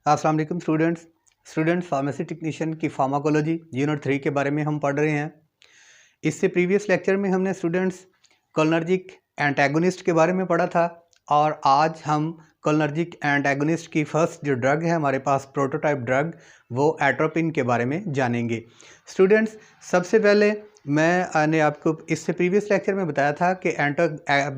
अस्सलाम वालेकुम students pharmacy technician की फार्माकोलॉजी यूनिट 3 के बारे में हम पढ़ रहे हैं। इससे प्रीवियस लेक्चर में हमने स्टूडेंट्स कोलिनर्जिक एंटागोनिस्ट के बारे में पढ़ा था और आज हम कोलिनर्जिक एंटागोनिस्ट की फर्स्ट जो ड्रग है हमारे पास प्रोटोटाइप ड्रग वो एट्रोपिन के बारे में जानेंगे। स्टूडेंट्स सबसे पहले मैंने आपको इससे प्रीवियस लेक्चर में बताया था कि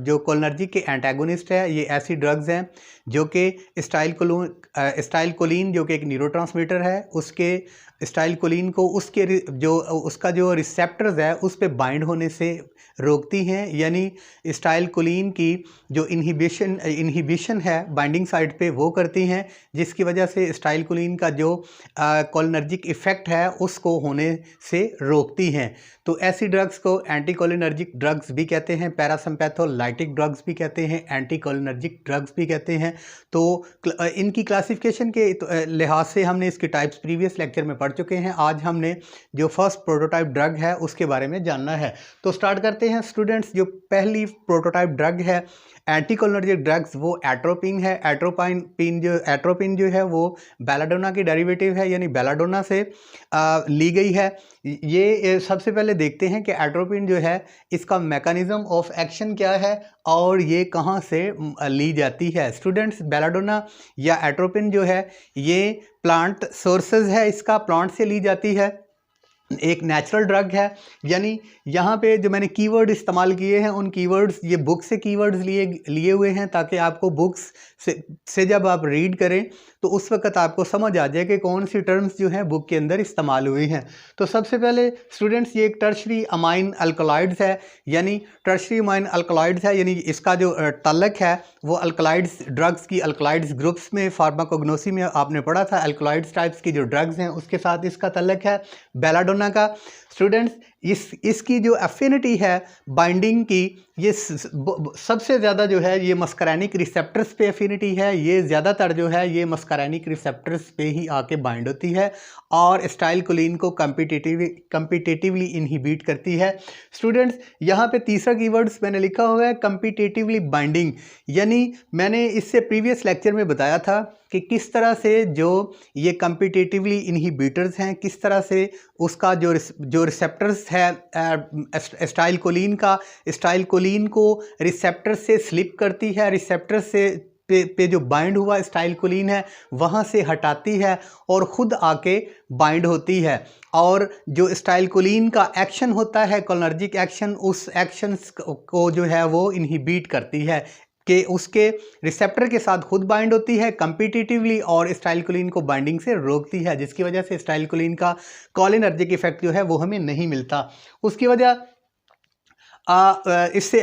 जो कोलिनर्जिक के एंटागोनिस्ट है ये ऐसी ड्रग्स हैं जो कि स्टाइलकोलिन जो कि एक न्यूरोट्रांसमीटर है उसके स्टाइलकोलिन को उसका जो रिसेप्टर्स है उस पे बाइंड होने से रोकती हैं, यानी स्टाइलकोलिन की जो इनहिबिशन है बाइंडिंग साइट पे वो करती हैं, जिसकी वजह से स्टाइलकोलिन का जो कोलिनर्जिक इफ़ेक्ट है उसको होने से रोकती हैं। तो ऐसी ड्रग्स को एंटीकोलिनर्जिक ड्रग्स भी कहते हैं, पैरासिम्पैथोलाइटिक ड्रग्स भी कहते हैं, एंटीकोलिनर्जिक ड्रग्स भी कहते हैं। तो इनकी क्लासिफिकेशन के लिहाज से हमने इसकी टाइप्स प्रीवियस लेक्चर में पढ़ चुके हैं। आज हमने जो फर्स्ट प्रोटोटाइप ड्रग है उसके बारे में जानना है। तो स्टार्ट करते हैं स्टूडेंट्स। जो पहली प्रोटोटाइप ड्रग है एंटीकोलिनर्जिक ड्रग्स वो एट्रोपिन है। एट्रोपिन जो है वो बेलाडोना की डेरिवेटिव है, यानी बेलाडोना से ली गई है। ये सबसे पहले देखते हैं कि एट्रोपिन जो है इसका मैकेनिज्म ऑफ एक्शन क्या है और ये कहाँ से ली जाती है। स्टूडेंट्स बेलाडोना या एट्रोपिन जो है ये प्लांट सोर्सेज है, इसका प्लांट से ली जाती है, एक नेचुरल ड्रग है। यानी यहाँ पे जो मैंने कीवर्ड इस्तेमाल किए हैं उन कीवर्ड्स ये बुक से कीवर्ड्स लिए हुए हैं ताकि आपको बुक्स से जब आप रीड करें तो उस वक़्त आपको समझ आ जाए कि कौन सी टर्म्स जो हैं बुक के अंदर इस्तेमाल हुई हैं। तो सबसे पहले स्टूडेंट्स ये एक टर्शरी अमाइन अल्कलॉइड्स है, यानी टर्शरी अमाइन अल्कलॉइड्स है, यानी इसका जो तल्लक है वो अल्कलॉइड्स ड्रग्स की अल्कलॉइड्स ग्रुप्स में फार्माकोग्नोसी में आपने पढ़ा था। अल्कलॉइड्स टाइप्स की जो ड्रग्स हैं उसके साथ इसका तल्लक है बेलाडोना का। स्टूडेंट्स इसकी जो एफिनिटी है बाइंडिंग की ये सबसे ज़्यादा जो है ये मस्करैनिक रिसेप्टर्स पे एफिनिटी है, ये ज़्यादातर जो है ये मस्करैनिक रिसेप्टर्स पे ही आके बाइंड होती है और स्टाइलकोलिन को कम्पिटिटिवली इनहिबिट करती है। स्टूडेंट्स यहाँ पे तीसरा कीवर्ड्स मैंने लिखा हुआ है कम्पिटिटिवली बाइंडिंग, यानी मैंने इससे प्रीवियस लेक्चर में बताया था कि किस तरह से जो ये कम्पिटिटिवली इनहिबिटर्स हैं किस तरह से उसका जो रिसेप्टर्स है स्टाइलकोलिन को रिसेप्टर से स्लिप करती है, रिसेप्टर से पे जो बाइंड हुआ स्टाइलकोलिन है वहाँ से हटाती है और ख़ुद आके बाइंड होती है। और जो स्टाइलकोलिन का एक्शन होता है कोलिनर्जिक एक्शन, उस एक्शंस को जो है वो इनहिबिट करती है कि उसके रिसेप्टर के साथ खुद बाइंड होती है कम्पिटिटिवली और स्टाइलकोलिन को बाइंडिंग से रोकती है, जिसकी वजह से स्टाइलकोलिन का कोलिनर्जिक इफेक्ट जो है वो हमें नहीं मिलता। उसकी वजह इससे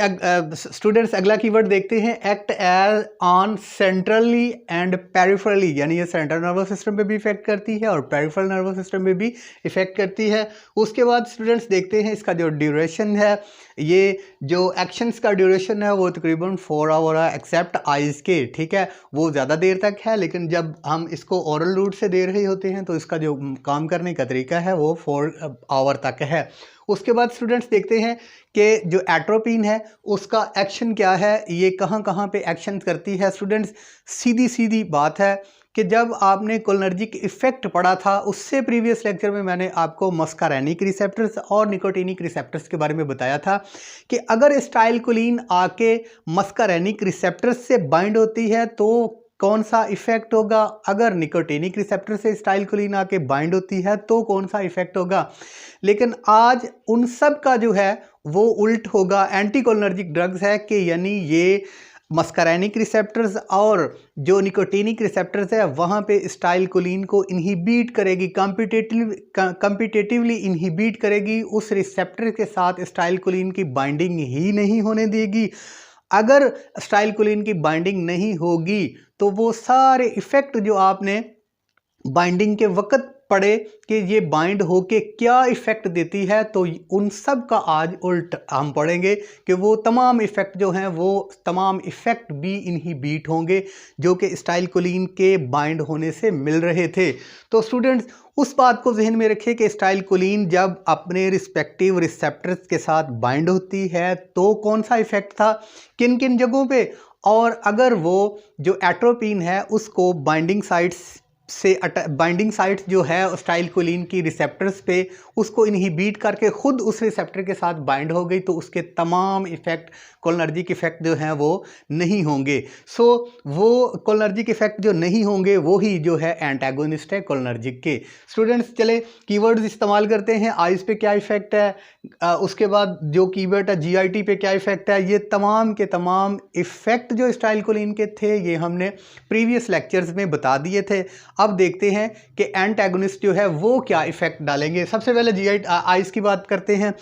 स्टूडेंट्स अगला कीवर्ड देखते हैं act as on centrally and peripherally, यानी ये सेंट्रल नर्वस सिस्टम पे भी इफेक्ट करती है और पेरिफेरल नर्वस सिस्टम पे भी इफेक्ट करती है। उसके बाद स्टूडेंट्स देखते हैं इसका जो ड्यूरेशन है, ये जो एक्शंस का ड्यूरेशन है वो तकरीबन 4 आवर है एक्सेप्ट आइज़ के, ठीक है, वो ज़्यादा देर तक है, लेकिन जब हम इसको ओरल रूट से दे रहे होते हैं तो इसका जो काम करने का तरीका है वो 4 आवर तक है। उसके बाद स्टूडेंट्स देखते हैं कि जो एट्रोपिन है उसका एक्शन क्या है, ये कहाँ कहाँ पे एक्शन करती है। स्टूडेंट्स सीधी बात है कि जब आपने कोलिनर्जिक इफेक्ट पढ़ा था उससे प्रीवियस लेक्चर में मैंने आपको मस्करैनिक रिसेप्टर्स और निकोटिनिक रिसेप्टर्स के बारे में बताया था कि अगर स्टाइलकोलिन आके मस्करैनिक रिसेप्टर्स से बाइंड होती है तो कौन सा इफेक्ट होगा, अगर निकोटिनिक रिसेप्टर से स्टाइलकोलिन आके बाइंड होती है तो कौन सा इफेक्ट होगा। लेकिन आज उन सब का जो है वो उल्ट होगा। एंटीकोलिनर्जिक ड्रग्स है कि यानी ये मस्करैनिक रिसेप्टर्स और जो निकोटिनिक रिसेप्टर्स है वहाँ पे स्टाइलकोलिन को इनहिबिट करेगी, कम्पिटिटिवली इनहिबिट करेगी, उस रिसेप्टर के साथ स्टाइलकोलिन की बाइंडिंग ही नहीं होने देगी। अगर स्टाइलकोलिन की बाइंडिंग नहीं होगी तो वो सारे इफ़ेक्ट जो आपने बाइंडिंग के वक्त पढ़े कि ये बाइंड होके क्या इफ़ेक्ट देती है, तो उन सब का आज उल्ट हम पढ़ेंगे कि वो तमाम इफ़ेक्ट जो हैं वो तमाम इफ़ेक्ट भी इनहिबिट होंगे जो कि स्टाइलकोलिन के बाइंड होने से मिल रहे थे। तो स्टूडेंट्स उस बात को जहन में रखें कि स्टाइलकोलिन जब अपने रिस्पेक्टिव रिसेप्टर्स के साथ बाइंड होती है तो कौन सा इफ़ेक्ट था, किन किन जगहों पे, और अगर वो जो एट्रोपिन है उसको बाइंडिंग साइट्स से बाइंडिंग साइट्स जो है स्टाइलकोलिन की रिसेप्टर्स पे, उसको इनहिबिट करके खुद उस रिसेप्टर के साथ बाइंड हो गई, तो उसके तमाम इफ़ेक्ट कोलिनर्जिक इफ़ेक्ट जो हैं वो नहीं होंगे। सो वो कोलिनर्जिक इफ़ेक्ट जो नहीं होंगे वो ही जो है एंटागोनिस्ट है कोलिनर्जिक के। स्टूडेंट्स चले कीवर्ड्स इस्तेमाल करते हैं। आइज़ पे क्या इफ़ेक्ट है, उसके बाद जो कीवर्ड है जीआईटी पे क्या इफ़ेक्ट है। ये तमाम के तमाम इफ़ेक्ट जो स्टाइलकोलिन के थे ये हमने प्रीवियस लेक्चर्स में बता दिए थे। अब देखते हैं कि एंटागोनिस्ट जो है वो क्या इफ़ेक्ट डालेंगे। सबसे पहले आइज़ की बात करते हैं।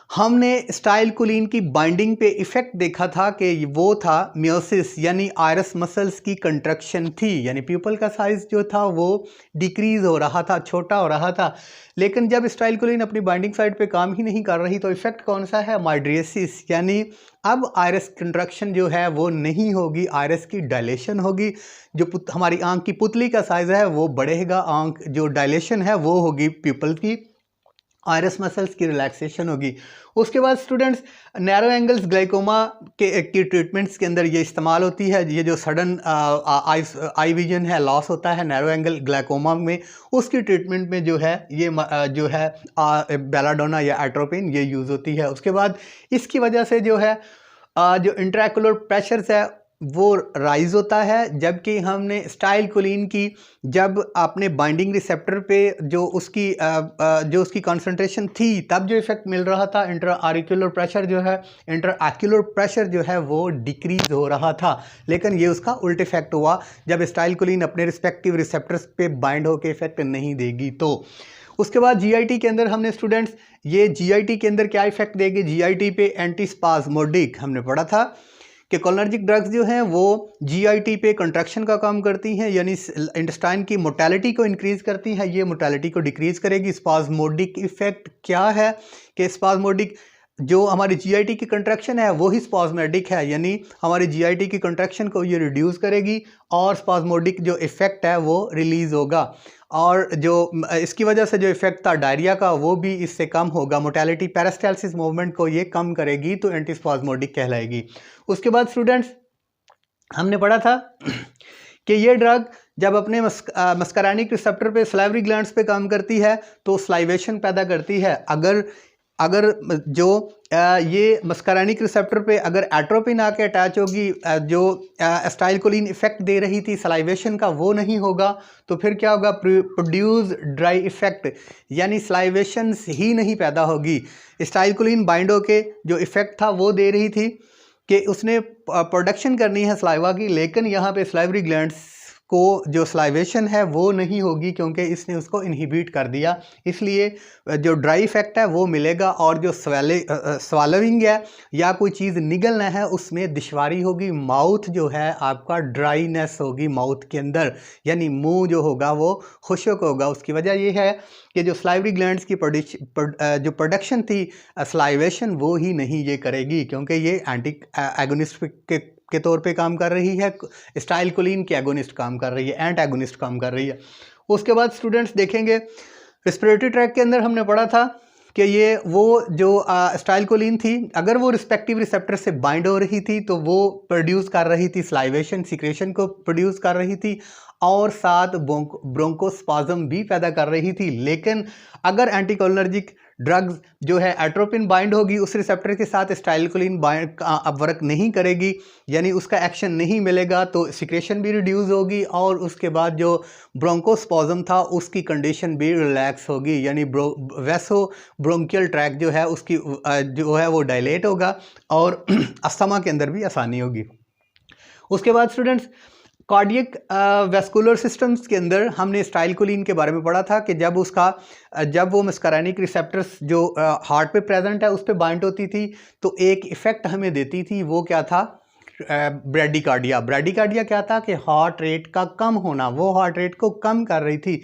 हमने स्टाइलकोलिन की बाइंडिंग पे इफ़ेक्ट देखा था कि वो था मियोसिस, यानी आयरस मसल्स की कंट्रक्शन थी, यानी प्यूपल का साइज़ जो था वो डिक्रीज़ हो रहा था, छोटा हो रहा था। लेकिन जब स्टाइलकोलिन अपनी बाइंडिंग साइड पे काम ही नहीं कर रही तो इफ़ेक्ट कौन सा है, माइड्रियसिस, यानी अब आयरस कंट्रक्शन जो है वो नहीं होगी, आयरस की डायलेशन होगी। जो हमारी आंख की पुतली का साइज़ है वो बढ़ेगा, आंख जो डायलेशन है वो होगी प्यूपल की, आयरस मसल्स की रिलैक्सेशन होगी। उसके बाद स्टूडेंट्स नैरो एंगल्स ग्लाइकोमा की ट्रीटमेंट्स के अंदर ये इस्तेमाल होती है। ये जो सडन आई विजन है लॉस होता है नैरो एंगल ग्लाइकोमा में, उसकी ट्रीटमेंट में जो है ये जो है बेलाडोना या एट्रोपिन ये यूज़ होती है। उसके बाद इसकी वजह से जो है जो इंट्राक्युलर प्रेशर्स है वो राइज होता है, जबकि हमने स्टाइलकोलिन की जब आपने बाइंडिंग रिसेप्टर पे जो उसकी कंसंट्रेशन थी तब जो इफेक्ट मिल रहा था, इंट्राऑरिकुलर प्रेशर जो है, इंट्राऑक्यूलर प्रेशर जो है वो डिक्रीज हो रहा था। लेकिन ये उसका उल्ट इफेक्ट हुआ जब स्टाइलकोलिन अपने रिस्पेक्टिव रिसेप्टर्स पे बाइंड होकर इफेक्ट नहीं देगी। तो उसके बाद जीआईटी के अंदर हमने स्टूडेंट्स ये जीआईटी के अंदर क्या इफेक्ट देगी, जीआईटी पे एंटीस्पाज्मोडिक हमने पढ़ा था कि कोलिनर्जिक ड्रग्स जो हैं वो जीआईटी पे कंट्रक्शन का काम करती हैं, यानी इंटेस्टाइन की मोटेलिटी को इंक्रीज़ करती हैं, ये मोटेलिटी को डिक्रीज़ करेगी। स्पाज्मोडिक इफेक्ट क्या है कि स्पाज्मोडिक जो हमारी जीआईटी की कंट्रक्शन है वही स्पाज्मोडिक है, यानी हमारी जीआईटी की कंट्रक्शन को ये रिड्यूस करेगी और स्पाज्मोडिक जो इफेक्ट है वो रिलीज़ होगा, और जो इसकी वजह से जो इफेक्ट था डायरिया का वो भी इससे कम होगा। मोटेलिटी पेरिस्टाल्सिस मूवमेंट को ये कम करेगी तो एंटीस्पाज्मोडिक कहलाएगी। उसके बाद स्टूडेंट्स हमने पढ़ा था कि ये ड्रग जब अपने मस्करानिक रिसेप्टर पे सलाइवरी ग्लैंड्स पे काम करती है तो स्लाइवेशन पैदा करती है। अगर जो ये मस्करानिक रिसेप्टर पे अगर एट्रोपिन आके अटैच होगी, जो स्टाइलकोलिन इफेक्ट दे रही थी सलाइवेशन का वो नहीं होगा, तो फिर क्या होगा, प्रोड्यूस ड्राई इफेक्ट, यानी सलाइवेशन ही नहीं पैदा होगी। स्टाइलकोलिन बाइंड होके जो इफेक्ट था वो दे रही थी कि उसने प्रोडक्शन करनी है सलाइवा की, लेकिन यहाँ पे सलाइवरी ग्लैंड्स को जो सलाइवेशन है वो नहीं होगी क्योंकि इसने उसको इनहिबिट कर दिया, इसलिए जो ड्राई इफेक्ट है वो मिलेगा, और जो स्वालोइंग है या कोई चीज़ निगलना है उसमें दुश्वारी होगी। माउथ जो है आपका ड्राइनेस होगी माउथ के अंदर, यानी मुंह जो होगा वो खुश्क होगा। उसकी वजह ये है कि जो सलाइवरी ग्लैंड्स की जो प्रोडक्शन थी सलाइवेशन वो ही नहीं ये करेगी, क्योंकि ये एंटी एगोनिस्ट के तौर पे काम कर रही है, स्टाइलकोलिन की एगोनिस्ट काम कर रही है, एंट एगोनिस्ट काम कर रही है। उसके बाद स्टूडेंट्स देखेंगे रेस्पिरेटरी ट्रैक के अंदर हमने पढ़ा था कि ये वो जो स्टाइलकोलिन थी अगर वो रिस्पेक्टिव रिसेप्टर से बाइंड हो रही थी तो वो प्रोड्यूस कर रही थी सलाइवेशन सिक्रेशन को प्रोड्यूस कर रही थी और साथ ब्रोंकोस्पाज्म भी पैदा कर रही थी। लेकिन अगर एंटीकोलिनर्जिक ड्रग्स जो है एट्रोपिन बाइंड होगी उस रिसेप्टर के साथ, स्टाइलकोलिन बाइंड अब वर्क नहीं करेगी, यानी उसका एक्शन नहीं मिलेगा, तो सिक्रेशन भी रिड्यूस होगी और उसके बाद जो ब्रोंकोस्पाज्म था उसकी कंडीशन भी रिलैक्स होगी, यानी वैसो ब्रोंकियल ट्रैक जो है उसकी जो है वो डायलेट होगा और अस्थमा के अंदर भी आसानी होगी। उसके बाद स्टूडेंट्स कार्डियक वेस्कुलर सिस्टम्स के अंदर हमने स्टाइलकोलिन के बारे में पढ़ा था कि जब वो मस्करानिक रिसेप्टर्स जो हार्ट पे प्रेजेंट है उस पे बाइंड होती थी तो एक इफ़ेक्ट हमें देती थी, वो क्या था, ब्रैडिकार्डिया। ब्रैडिकार्डिया क्या था कि हार्ट रेट का कम होना, वो हार्ट रेट को कम कर रही थी।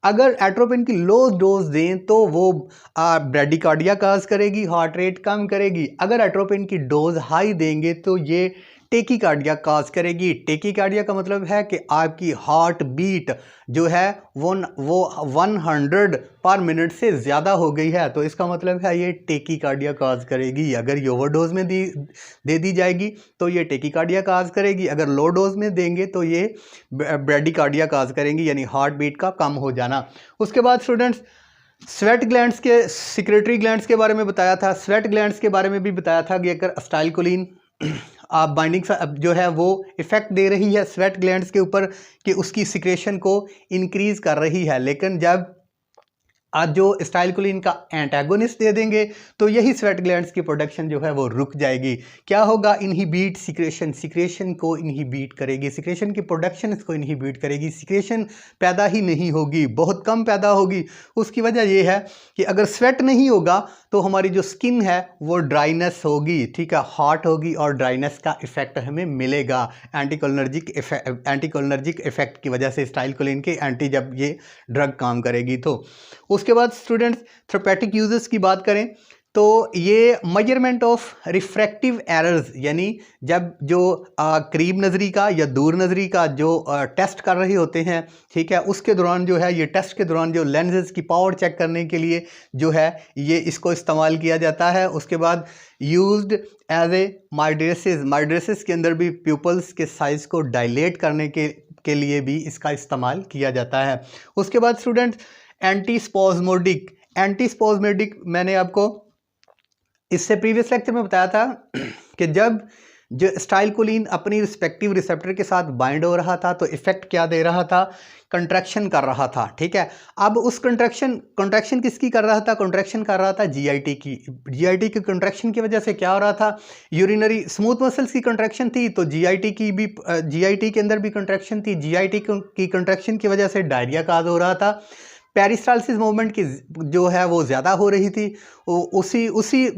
अगर एट्रोपिन की लो डोज दें तो वो ब्रैडिकार्डिया काज करेगी, हार्ट रेट कम करेगी। अगर एट्रोपिन की डोज हाई देंगे तो ये टेकीकार्डिया काज करेगी। टेकीकार्डिया का मतलब है कि आपकी हार्ट बीट जो है वो 100 पर मिनट से ज़्यादा हो गई है, तो इसका मतलब है ये टेकीकार्डिया काज करेगी। अगर ये ओवरडोज में दे दी जाएगी तो ये टेकीकार्डिया काज करेगी, अगर लो डोज में देंगे तो ये ब्रेडिकार्डिया काज करेंगी, यानी हार्ट बीट का कम हो जाना। उसके बाद स्टूडेंट्स स्वेट ग्लैंड्स के, सिक्रेटरी ग्लैंड्स के बारे में बताया था। स्वेट ग्लैंड्स के बारे में भी बताया था कि अगर एसिटाइलकोलिन आप बाइंडिंग जो है वो इफ़ेक्ट दे रही है स्वेट ग्लैंड्स के ऊपर कि उसकी सिक्रेशन को इंक्रीज़ कर रही है, लेकिन जब आज जो एसिटाइलकोलिन का एंटागोनिस्ट दे देंगे तो यही स्वेट ग्लैंड्स की प्रोडक्शन जो है वो रुक जाएगी। क्या होगा? इनहिबिट सिक्रेशन, सिक्रेशन को इनहिबिट करेगी, सिक्रेशन की प्रोडक्शन इसको इनहिबिट करेगी, सिक्रेशन पैदा ही नहीं होगी, बहुत कम पैदा होगी। उसकी वजह ये है कि अगर स्वेट नहीं होगा तो हमारी जो स्किन है वो ड्राइनेस होगी, ठीक है, हॉट होगी और ड्राइनेस का इफेक्ट हमें मिलेगा एंटीकोलिनर्जिक इफेक्ट की वजह से, एसिटाइलकोलिन के एंटी जब ये ड्रग काम करेगी तो। उसके बाद स्टूडेंट्स थेरेपेटिक यूजेस की बात करें तो ये मेजरमेंट ऑफ रिफ्रैक्टिव एरर्स, यानी जब जो करीब नज़री का या दूर नज़री का जो टेस्ट कर रहे होते हैं, ठीक है, उसके दौरान जो है ये टेस्ट के दौरान जो लेंसेज की पावर चेक करने के लिए जो है ये इसको इस्तेमाल किया जाता है। उसके बाद यूज्ड एज ए माइड्रेसिस, माइड्रेसिस के अंदर भी प्यूपल्स के साइज़ को डायलेट करने के लिए भी इसका इस्तेमाल किया जाता है। उसके बाद स्टूडेंट्स एंटीस्पोज्मोडिक, एंटीस्पोज्मोडिक मैंने आपको इससे प्रीवियस लेक्चर में बताया था कि जब जो एसिटाइलकोलिन अपनी रिस्पेक्टिव रिसेप्टर के साथ बाइंड हो रहा था तो इफेक्ट क्या दे रहा था? कंट्रैक्शन कर रहा था, ठीक है। अब उस कंट्रैक्शन किसकी कर रहा था? कंट्रैक्शन कर रहा था जीआईटी की। जीआईटी की कंट्रैक्शन की वजह से क्या हो रहा था? यूरिनरी स्मूथ मसल्स की कंट्रैक्शन थी, तो जीआईटी के अंदर भी कंट्रैक्शन थी। जीआईटी की कंट्रैक्शन की वजह से डायरिया काज हो रहा था। पेरिस्टालसिस मूवमेंट की जो है वो ज़्यादा हो रही थी। उसी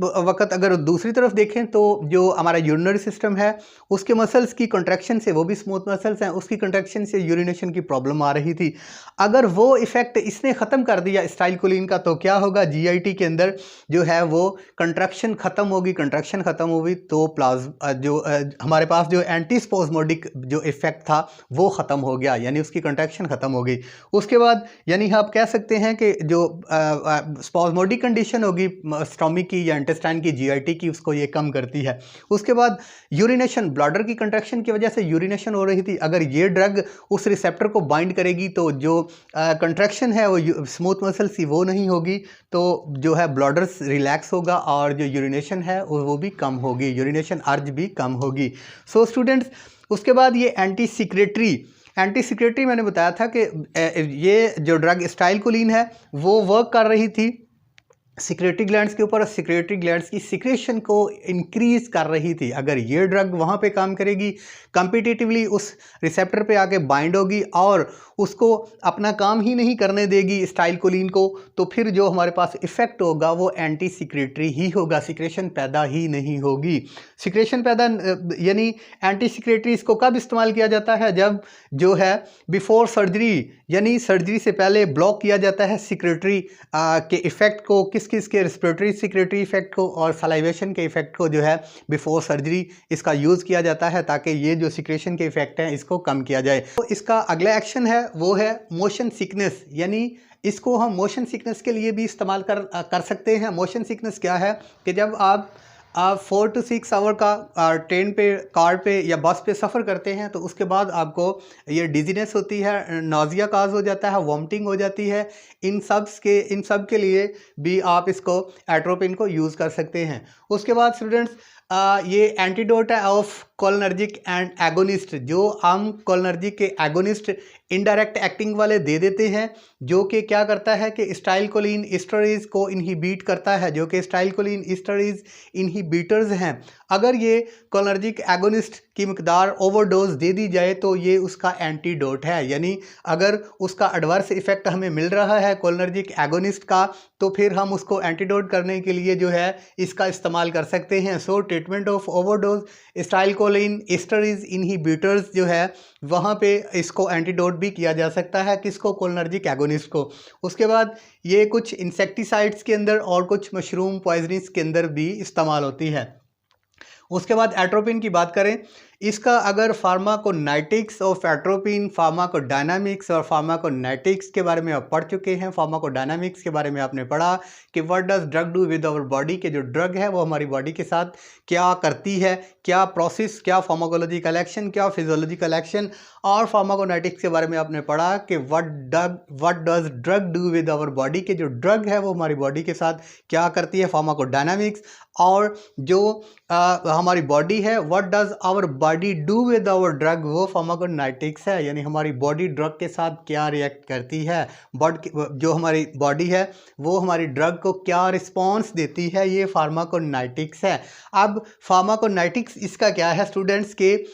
वक्त अगर दूसरी तरफ देखें तो जो हमारा यूरिनरी सिस्टम है उसके मसल्स की कंट्रैक्शन से, वो भी स्मूथ मसल्स हैं, उसकी कंट्रैक्शन से यूरिनेशन की प्रॉब्लम आ रही थी। अगर वो इफ़ेक्ट इसने ख़त्म कर दिया एसिटाइलकोलिन का तो क्या होगा? जीआईटी के अंदर जो है वो कंट्रैक्शन ख़त्म होगी। कंट्रैक्शन ख़त्म होगी तो हमारे पास जो एंटीस्पोज्मोडिक जो इफ़ेक्ट था वो ख़त्म हो गया, यानी उसकी कंट्रैक्शन ख़त्म हो गई। उसके बाद यानी आप कह सकते हैं कि जो स्पॉज्मोडिक कंडीशन होगी स्टोमिक की या इंटेस्टाइन की, जीआईटी की, उसको ये कम करती है। उसके बाद यूरिनेशन, ब्लैडर की कंट्रैक्शन की वजह से यूरिनेशन हो रही थी, अगर ये ड्रग उस रिसेप्टर को बाइंड करेगी तो जो कंट्रैक्शन है वो स्मूथ मसल्स की वो नहीं होगी, तो जो है ब्लैडर रिलैक्स होगा और जो यूरिनेशन है वो भी कम होगी, यूरिनेशन अर्ज भी कम होगी। सो स्टूडेंट्स उसके बाद ये एंटी सिक्रेटरी मैंने बताया था कि ये जो ड्रग एसिटाइलकोलिन है वो वर्क कर रही थी सिक्रेटरी ग्लैंड्स के ऊपर, सिक्रेटरी ग्लैंड्स की सिक्रेशन को इंक्रीज कर रही थी। अगर ये ड्रग वहाँ पे काम करेगी, कॉम्पिटिटिवली उस रिसेप्टर पे आके बाइंड होगी और उसको अपना काम ही नहीं करने देगी एसिटाइलकोलिन को, तो फिर जो हमारे पास इफेक्ट होगा वो एंटी सिक्रेटरी ही होगा, सिक्रेशन पैदा ही नहीं होगी। सिक्रेशन पैदा यानी एंटी सिक्रेटरी इसको कब इस्तेमाल किया जाता है? जब जो है बिफोर सर्जरी, यानी सर्जरी से पहले ब्लॉक किया जाता है सिक्रेटरी के इफेक्ट को, किस के रेस्पिरेटरी सिक्रेटरी इफेक्ट को और सलाइवेशन के इफेक्ट को जो है बिफोर सर्जरी इसका यूज़ किया जाता है ताकि ये जो सिक्रेशन के इफेक्ट हैं इसको कम किया जाए। तो इसका अगला एक्शन है वो है मोशन सिकनेस, यानी इसको हम मोशन सिकनेस के लिए भी इस्तेमाल कर सकते हैं। मोशन सिकनेस क्या है कि जब आप 4 to 6 आवर का ट्रेन पे, कार पे या बस पे सफ़र करते हैं तो उसके बाद आपको ये डिजीनेस होती है, नाजिया काज हो जाता है, वॉमिटिंग हो जाती है। इन सब के लिए भी आप इसको एट्रोपिन को यूज़ कर सकते हैं। उसके बाद स्टूडेंट्स ये एंटीडोट है ऑफ कोलिनर्जिक एंड एगोनिस्ट, जो हम कोलिनर्जिक के एगोनिस्ट इनडायरेक्ट एक्टिंग वाले दे देते हैं, जो कि क्या करता है कि एसिटाइलकोलिन एस्टरेज को इनहिबिट करता है, जो कि एसिटाइलकोलिन एस्टरेज इनहिबिटर्स हैं। अगर ये कोलिनर्जिक एगोनिस्ट की मकदार ओवरडोज दे दी जाए तो ये उसका एंटीडोट है, यानी अगर उसका एडवर्स इफेक्ट हमें मिल रहा है कोलिनर्जिक एगोनिस्ट का तो फिर हम उसको एंटीडोट करने के लिए जो है इसका इस्तेमाल कर सकते हैं। सो treatment of overdose acetylcholine esterase inhibitors जो है वहाँ पे इसको एंटीडोट भी किया जा सकता है, किसको? कोलिनर्जिक एगोनिस्ट को। उसके बाद ये कुछ इंसेक्टिसाइड्स के अंदर और कुछ मशरूम पॉइजनिस के अंदर भी इस्तेमाल होती है। उसके बाद एट्रोपिन की बात करें, इसका अगर फार्माकोनाइटिक्स ऑफ एट्रोपिन, फार्माकोडायनामिक्स और फार्माकोनाइटिक्स के बारे में आप पढ़ चुके हैं। फार्माकोडायनामिक्स के बारे में आपने पढ़ा कि what does drug do with our body, के जो ड्रग है वो हमारी बॉडी के साथ क्या करती है, क्या प्रोसेस, क्या फार्माकोलॉजिकल एक्शन, क्या फिजियोलॉजिकल एक्शन। और फार्माकोनाइटिक्स के बारे में आपने पढ़ा कि what does drug do with our body, के जो ड्रग है वो हमारी बॉडी के साथ क्या करती है, फार्माकोडायनामिक्स। और जो हमारी बॉडी है, what does our body do with our drug, वो फार्माकोनाइटिक्स है, यानी हमारी बॉडी ड्रग के साथ क्या रिएक्ट करती है। जो हमारी बॉडी है वो हमारी ड्रग को क्या रिस्पॉन्स देती है, ये फार्माकोनाइटिक्स है। अब फार्माकोनाइटिक्स इसका क्या है स्टूडेंट्स के,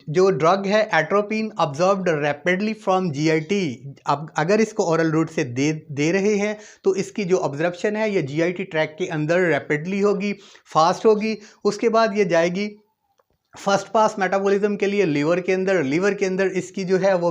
जो ड्रग है atropine absorbed rapidly from GIT, अब अगर इसको ओरल रूट से दे रहे हैं तो इसकी जो ऑब्जर्प्शन है ये जीआईटी ट्रैक के अंदर रैपिडली होगी, फास्ट होगी। उसके बाद ये जाएगी फर्स्ट पास मेटाबॉलिज्म के लिए लीवर के अंदर इसकी जो है वो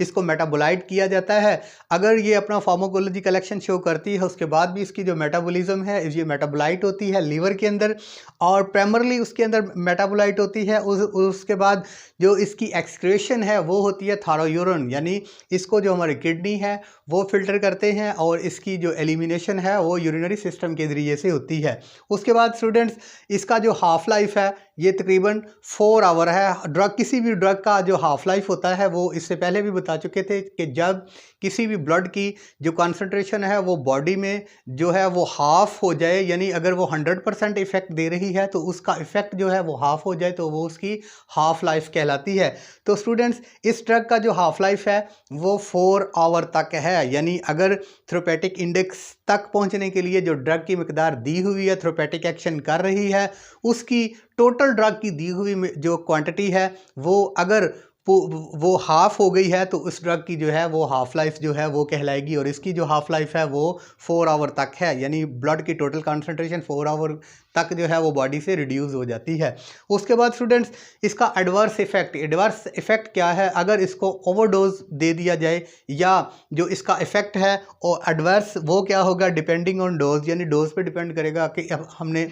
इसको मेटाबोलाइट किया जाता है। अगर ये अपना फार्माकोलॉजिकल एक्शन शो करती है उसके बाद भी इसकी जो मेटाबॉलिज्म है ये मेटाबोलाइट होती है लीवर के अंदर, और प्राइमरली उसके अंदर मेटाबोलाइट होती है। उसके बाद जो इसकी एक्सक्रेशन है वो होती है थायरोयूरिन, यानी इसको जो हमारी किडनी है वो फिल्टर करते हैं और इसकी जो एलिमिनेशन है वो यूरिनरी सिस्टम के ज़रिए से होती है। उसके बाद स्टूडेंट्स इसका जो हाफ लाइफ है ये तकरीबन 4 आवर है। किसी भी ड्रग का जो हाफ लाइफ होता है वो इससे पहले भी बता चुके थे कि जब किसी भी ब्लड की जो कंसंट्रेशन है वो बॉडी में जो है वो हाफ हो जाए, यानी अगर वो 100% इफेक्ट दे रही है तो उसका इफेक्ट जो है वो हाफ हो जाए तो वो उसकी हाफ लाइफ कहलाती है। तो स्टूडेंट्स इस ड्रग का जो हाफ लाइफ है वो 4 आवर तक है, यानी अगर थेरेपेटिक इंडेक्स तक पहुंचने के लिए जो ड्रग की मिकदार दी हुई है, थेरेपेटिक एक्शन कर रही है, उसकी टोटल ड्रग की दी हुई जो क्वांटिटी है वो अगर वो हाफ हो गई है तो उस ड्रग की जो है वो हाफ लाइफ जो है वो कहलाएगी, और इसकी जो हाफ लाइफ है वो 4 आवर तक है, यानी ब्लड की टोटल कंसंट्रेशन 4 आवर तक जो है वो बॉडी से रिड्यूस हो जाती है। उसके बाद स्टूडेंट्स इसका एडवर्स इफेक्ट क्या है, अगर इसको ओवरडोज दे दिया जाए या जो इसका इफेक्ट है और एडवर्स वो क्या होगा, डिपेंडिंग ऑन डोज, यानी डोज पे डिपेंड करेगा कि अब हमने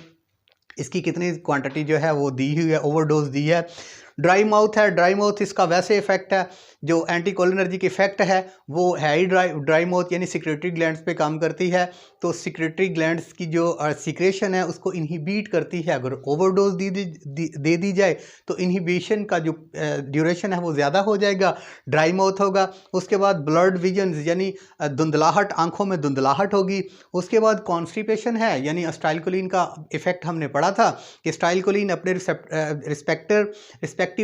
इसकी कितनी क्वांटिटी जो है वो दी हुई है, ओवरडोज दी है। ड्राई माउथ है, ड्राई माउथ इसका वैसे इफेक्ट है, जो एंटीकोलिनर्जिक इफेक्ट है वो है ही ड्राई माउथ, यानी सिक्रेटरी ग्लैंड्स पे काम करती है। तो सिक्रेटरी ग्लैंड्स की जो सिक्रेशन है उसको इनहिबिट करती है। अगर ओवरडोज दे दी जाए तो इनहिबिशन का जो ड्यूरेशन है वो ज़्यादा हो जाएगा, ड्राई माउथ होगा। उसके बाद ब्लड विजन, यानी धुंधलाहट, आंखों में धुंधलाहट होगी। उसके बाद कॉन्स्टिपेशन है, यानी स्टाइलकोलिन का इफेक्ट हमने पढ़ा था कि स्टाइलकोलिन अपने रिस्पेक्टिव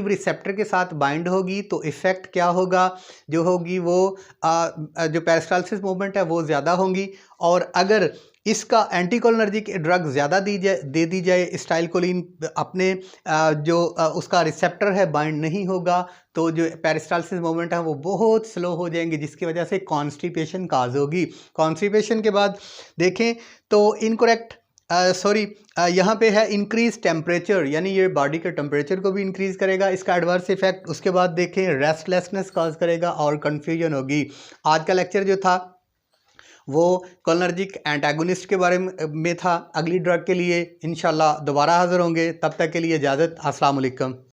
रिसेप्टर के साथ बाइंड होगी तो इफेक्ट क्या होगा, जो होगी वो जो पेरिस्टालसिस मूवमेंट है वो ज़्यादा होंगी। और अगर इसका एंटीकोलिनर्जिक ड्रग ज़्यादा दे दी जाए, स्टाइलकोलिन अपने जो उसका रिसेप्टर है बाइंड नहीं होगा तो जो पेरिस्टालसिस मूवमेंट है वो बहुत स्लो हो जाएंगे, जिसकी वजह से कॉन्स्टिपेशन काज होगी। कॉन्स्टिपेशन के बाद देखें तो इनकरेक्ट यहाँ पे है इंक्रीज टेम्परेचर, यानी ये बॉडी के टेम्परेचर को भी इंक्रीज करेगा, इसका एडवर्स इफेक्ट। उसके बाद देखें रेस्टलेसनेस कॉज करेगा और कन्फ्यूजन होगी। आज का लेक्चर जो था वो कोलिनर्जिक एंटागोनिस्ट के बारे में था। अगली ड्रग के लिए इंशाल्लाह दोबारा हाजिर होंगे, तब तक के लिए इजाज़त। अस्सलाम वालेकुम।